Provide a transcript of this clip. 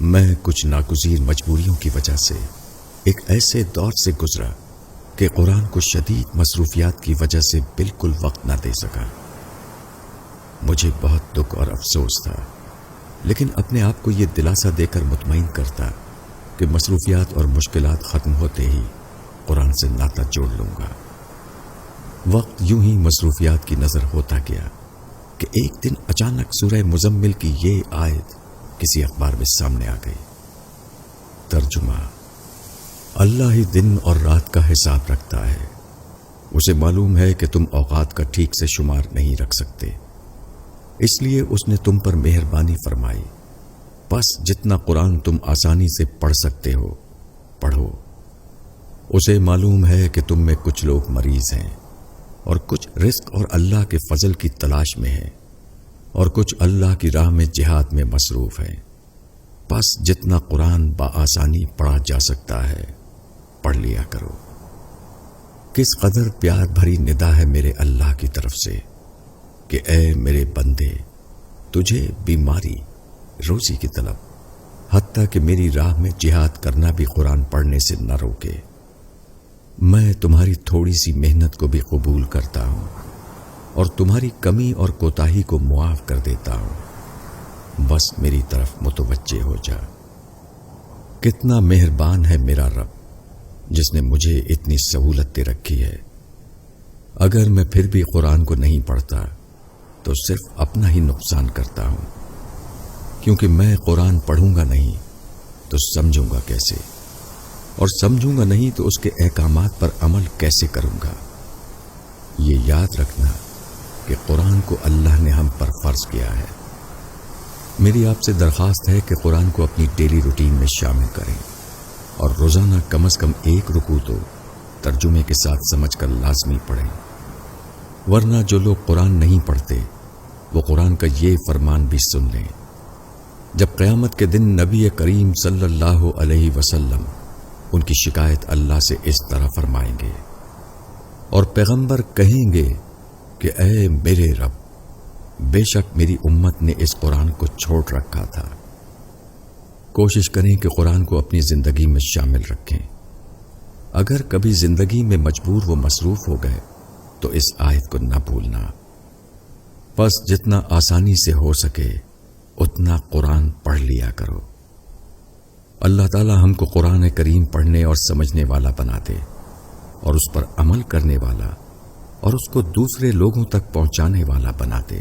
میں کچھ ناگزیر مجبوریوں کی وجہ سے ایک ایسے دور سے گزرا کہ قرآن کو شدید مصروفیات کی وجہ سے بالکل وقت نہ دے سکا۔ مجھے بہت دکھ اور افسوس تھا، لیکن اپنے آپ کو یہ دلاسا دے کر مطمئن کرتا کہ مصروفیات اور مشکلات ختم ہوتے ہی قرآن سے ناطہ جوڑ لوں گا۔ وقت یوں ہی مصروفیات کی نظر ہوتا گیا کہ ایک دن اچانک سورہ مزمل کی یہ آیت کسی اخبار میں سامنے آ گئی۔ ترجمہ: اللہ ہی دن اور رات کا حساب رکھتا ہے، اسے معلوم ہے کہ تم اوقات کا ٹھیک سے شمار نہیں رکھ سکتے، اس لیے اس نے تم پر مہربانی فرمائی، بس جتنا قرآن تم آسانی سے پڑھ سکتے ہو پڑھو۔ اسے معلوم ہے کہ تم میں کچھ لوگ مریض ہیں اور کچھ رزق اور اللہ کے فضل کی تلاش میں ہیں اور کچھ اللہ کی راہ میں جہاد میں مصروف ہیں، بس جتنا قرآن بآسانی پڑھا جا سکتا ہے پڑھ لیا کرو۔ کس قدر پیار بھری ندا ہے میرے اللہ کی طرف سے کہ اے میرے بندے، تجھے بیماری، روزی کی طلب، حتیٰ کہ میری راہ میں جہاد کرنا بھی قرآن پڑھنے سے نہ روکے۔ میں تمہاری تھوڑی سی محنت کو بھی قبول کرتا ہوں اور تمہاری کمی اور کوتاہی کو معاف کر دیتا ہوں، بس میری طرف متوجہ ہو جا۔ کتنا مہربان ہے میرا رب جس نے مجھے اتنی سہولت دے رکھی ہے۔ اگر میں پھر بھی قرآن کو نہیں پڑھتا تو صرف اپنا ہی نقصان کرتا ہوں، کیونکہ میں قرآن پڑھوں گا نہیں تو سمجھوں گا کیسے، اور سمجھوں گا نہیں تو اس کے احکامات پر عمل کیسے کروں گا۔ یہ یاد رکھنا کہ قرآن کو اللہ نے ہم پر فرض کیا ہے۔ میری آپ سے درخواست ہے کہ قرآن کو اپنی ڈیلی روٹین میں شامل کریں اور روزانہ کم از کم ایک رکوع تو ترجمے کے ساتھ سمجھ کر لازمی پڑھیں، ورنہ جو لوگ قرآن نہیں پڑھتے وہ قرآن کا یہ فرمان بھی سن لیں۔ جب قیامت کے دن نبی کریم صلی اللہ علیہ وسلم ان کی شکایت اللہ سے اس طرح فرمائیں گے اور پیغمبر کہیں گے کہ اے میرے رب، بے شک میری امت نے اس قرآن کو چھوڑ رکھا تھا۔ کوشش کریں کہ قرآن کو اپنی زندگی میں شامل رکھیں۔ اگر کبھی زندگی میں مجبور و مصروف ہو گئے تو اس آیت کو نہ بھولنا، بس جتنا آسانی سے ہو سکے اتنا قرآن پڑھ لیا کرو۔ اللہ تعالی ہم کو قرآن کریم پڑھنے اور سمجھنے والا بنا دے اور اس پر عمل کرنے والا اور اس کو دوسرے لوگوں تک پہنچانے والا بنا دے۔